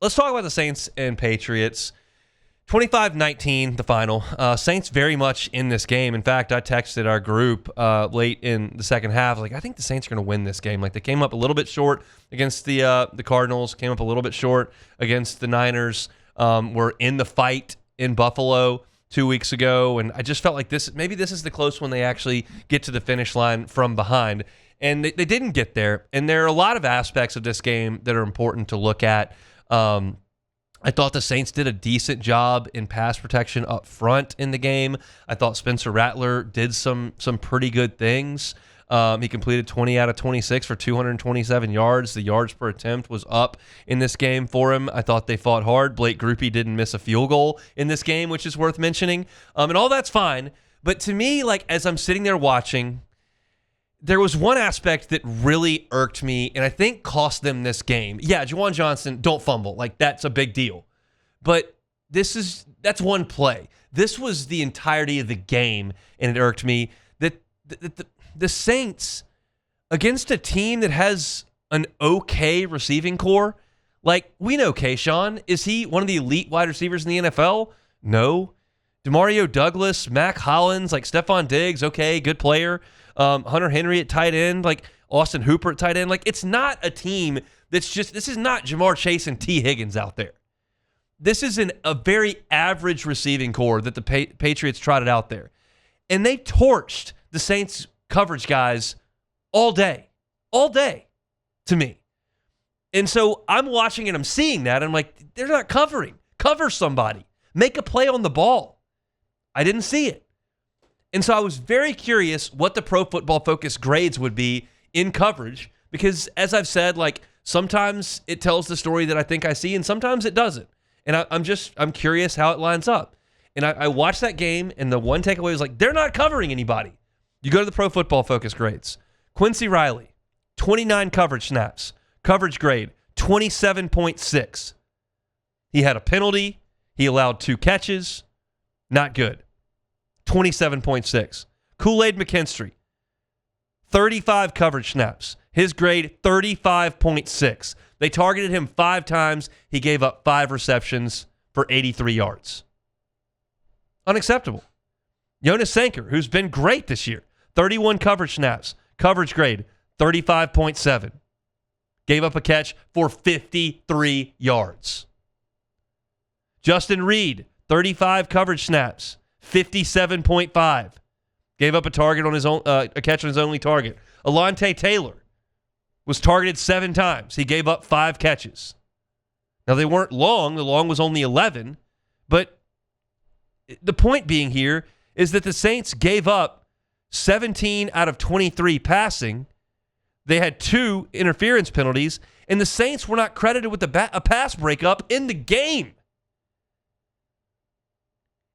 let's talk about the Saints and Patriots. 25-19, the final. Saints very much in this game. In fact, I texted our group late in the second half, like, I think the Saints are going to win this game. Like, they came up a little bit short against the Cardinals, came up a little bit short against the Niners. Were in the fight in Buffalo 2 weeks ago, and I just felt like maybe this is the close one they actually get to the finish line from behind. And they didn't get there. And there are a lot of aspects of this game that are important to look at. I thought the Saints did a decent job in pass protection up front in the game. I thought Spencer Rattler did some pretty good things. He completed 20 out of 26 for 227 yards. The yards per attempt was up in this game for him. I thought they fought hard. Blake Grupe didn't miss a field goal in this game, which is worth mentioning. And all that's fine. But to me, like, as I'm sitting there watching, there was one aspect that really irked me and I think cost them this game. Yeah, Juwan Johnson, don't fumble. Like, that's a big deal. But that's one play. This was the entirety of the game, and it irked me that the Saints, against a team that has an okay receiving core, like, we know Kayshawn. Is he one of the elite wide receivers in the NFL? No. Demario Douglas, Mac Hollins, like Stephon Diggs, okay, good player. Hunter Henry at tight end, like Austin Hooper at tight end. Like, it's not a team this is not Jamar Chase and T. Higgins out there. This is a very average receiving core that the Patriots trotted out there. And they torched the Saints coverage guys all day to me. And so I'm watching and I'm seeing that. And I'm like, they're not covering. Cover somebody. Make a play on the ball. I didn't see it. And so I was very curious what the Pro Football Focus grades would be in coverage, because as I've said, like, sometimes it tells the story that I think I see and sometimes it doesn't. And I'm curious how it lines up. And I watched that game, and the one takeaway was like, they're not covering anybody. You go to the Pro Football Focus grades. Quincy Riley, 29 coverage snaps. Coverage grade, 27.6. He had a penalty. He allowed 2 catches. Not good. 27.6. Kool-Aid McKinstry, 35 coverage snaps. His grade, 35.6. They targeted him 5 times. He gave up 5 receptions for 83 yards. Unacceptable. Jonas Sanker, who's been great this year, 31 coverage snaps. Coverage grade, 35.7. Gave up a catch for 53 yards. Justin Reed, 35 coverage snaps. 57.5. Gave up a target on his own, a catch on his only target. Alontae Taylor was targeted 7 times. He gave up 5 catches. Now, they weren't long. The long was only 11. But the point being here is that the Saints gave up 17 out of 23 passing. They had 2 interference penalties, and the Saints were not credited with a pass breakup in the game.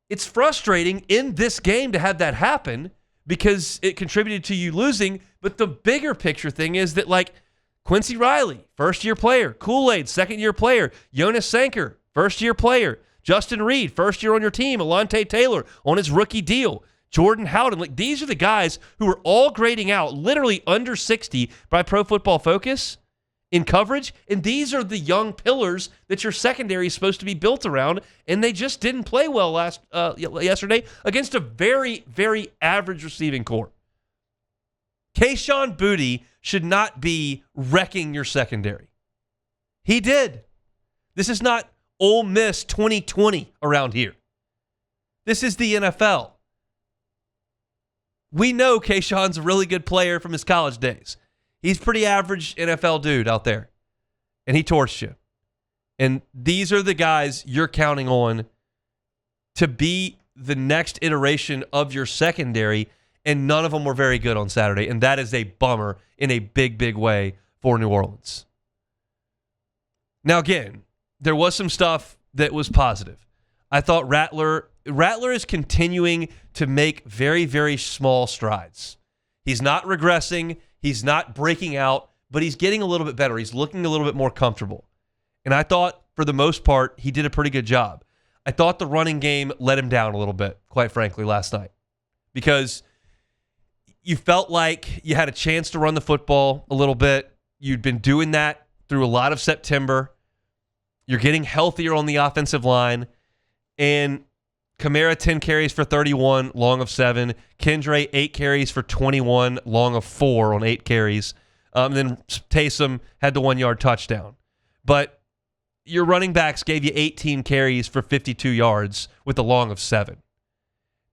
It's frustrating in this game to have that happen because it contributed to you losing. But the bigger picture thing is that, like, Quincy Riley, first-year player. Kool-Aid, second-year player. Jonas Sanker, first-year player. Justin Reed, first year on your team. Alontae Taylor on his rookie deal. Jordan Howden. Like, these are the guys who are all grading out literally under 60 by Pro Football Focus in coverage, and these are the young pillars that your secondary is supposed to be built around, and they just didn't play well yesterday against a very, very average receiving core. Kayshon Boutte should not be wrecking your secondary. He did. This is not Ole Miss 2020 around here. This is the NFL. We know Kayshon's a really good player from his college days. He's pretty average NFL dude out there. And he torched you. And these are the guys you're counting on to be the next iteration of your secondary, and none of them were very good on Saturday. And that is a bummer in a big, big way for New Orleans. Now, again, there was some stuff that was positive. I thought Rattler is continuing to make very, very small strides. He's not regressing. He's not breaking out, but he's getting a little bit better. He's looking a little bit more comfortable. And I thought, for the most part, he did a pretty good job. I thought the running game let him down a little bit, quite frankly, last night. Because you felt like you had a chance to run the football a little bit. You'd been doing that through a lot of September. You're getting healthier on the offensive line. And Kamara, 10 carries for 31, long of 7. Kendra, 8 carries for 21, long of 4 on 8 carries. Then Taysom had the 1-yard touchdown. But your running backs gave you 18 carries for 52 yards with a long of 7.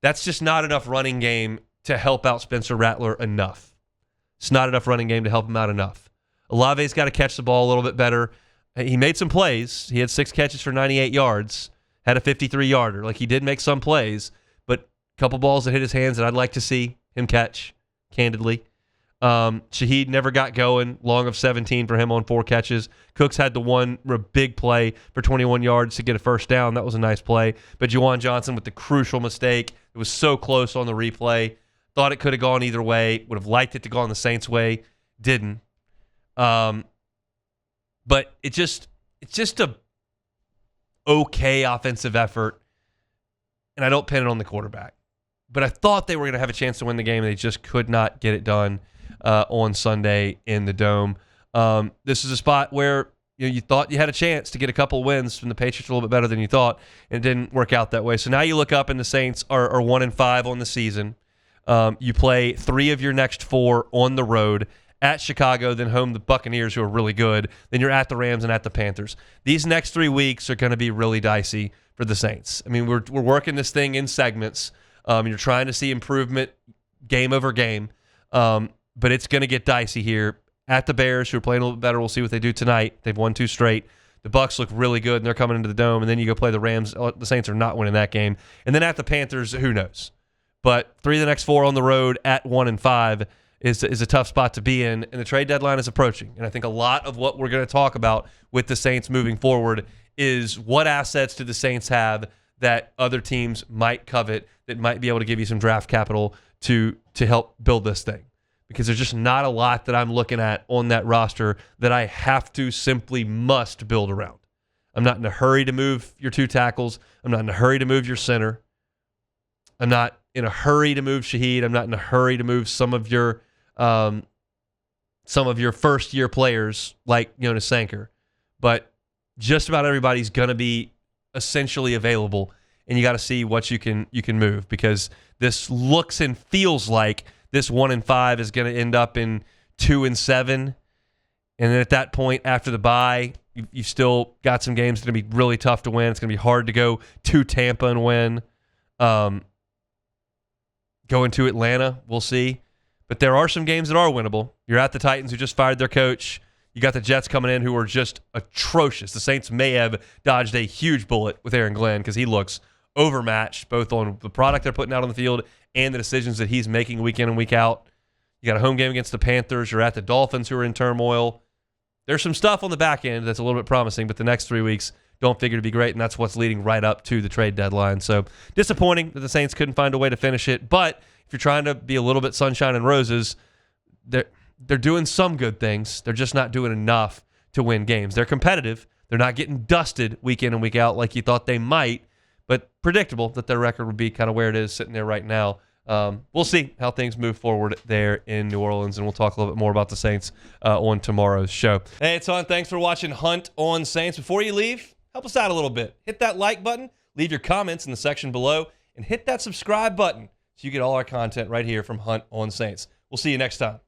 That's just not enough running game to help out Spencer Rattler enough. It's not enough running game to help him out enough. Olave's got to catch the ball a little bit better. He made some plays. He had 6 catches for 98 yards, had a 53-yarder. Like, he did make some plays, but a couple balls that hit his hands that I'd like to see him catch, candidly. Shaheed never got going, long of 17 for him on 4 catches. Cooks had the one big play for 21 yards to get a first down. That was a nice play. But Juwan Johnson with the crucial mistake. It was so close on the replay. Thought it could have gone either way. Would have liked it to go on the Saints' way. Didn't. But it's just a okay offensive effort, and I don't pin it on the quarterback. But I thought they were going to have a chance to win the game, and they just could not get it done on Sunday in the Dome. This is a spot where you thought you had a chance to get a couple of wins from the Patriots a little bit better than you thought, and it didn't work out that way. So now you look up, and the Saints are 1-5 on the season. You play 3 of your next 4 on the road, at Chicago, then home the Buccaneers, who are really good. Then you're at the Rams and at the Panthers. These next 3 weeks are going to be really dicey for the Saints. I mean, we're working this thing in segments. You're trying to see improvement game over game, but it's going to get dicey here. At the Bears, who are playing a little bit better, we'll see what they do tonight. They've won 2 straight. The Bucs look really good, and they're coming into the Dome. And then you go play the Rams. The Saints are not winning that game. And then at the Panthers, who knows? But 3 of the next 4 on the road at 1-5 is a tough spot to be in, and the trade deadline is approaching. And I think a lot of what we're going to talk about with the Saints moving forward is what assets do the Saints have that other teams might covet, that might be able to give you some draft capital to help build this thing. Because there's just not a lot that I'm looking at on that roster that I have to simply must build around. I'm not in a hurry to move your 2 tackles. I'm not in a hurry to move your center. I'm not in a hurry to move Shaheed. I'm not in a hurry to move some of your first-year players like Jonas Sanker. But just about everybody's going to be essentially available, and you got to see what you can move, because this looks and feels like this 1-5 is going to end up in 2-7, and then at that point after the bye, you've still got some games that are going to be really tough to win. It's going to be hard to go to Tampa and win. Going to Atlanta, we'll see. But there are some games that are winnable. You're at the Titans, who just fired their coach. You got the Jets coming in, who are just atrocious. The Saints may have dodged a huge bullet with Aaron Glenn, because he looks overmatched, both on the product they're putting out on the field and the decisions that he's making week in and week out. You got a home game against the Panthers. You're at the Dolphins, who are in turmoil. There's some stuff on the back end that's a little bit promising, but the next 3 weeks don't figure to be great, and that's what's leading right up to the trade deadline. So disappointing that the Saints couldn't find a way to finish it, but if you're trying to be a little bit sunshine and roses, they're doing some good things. They're just not doing enough to win games. They're competitive. They're not getting dusted week in and week out like you thought they might, but predictable that their record would be kind of where it is sitting there right now. We'll see how things move forward there in New Orleans, and we'll talk a little bit more about the Saints on tomorrow's show. Hey, it's Hunt. Thanks for watching Hunt on Saints. Before you leave, help us out a little bit. Hit that like button, leave your comments in the section below, and hit that subscribe button so you get all our content right here from Hunt on Saints. We'll see you next time.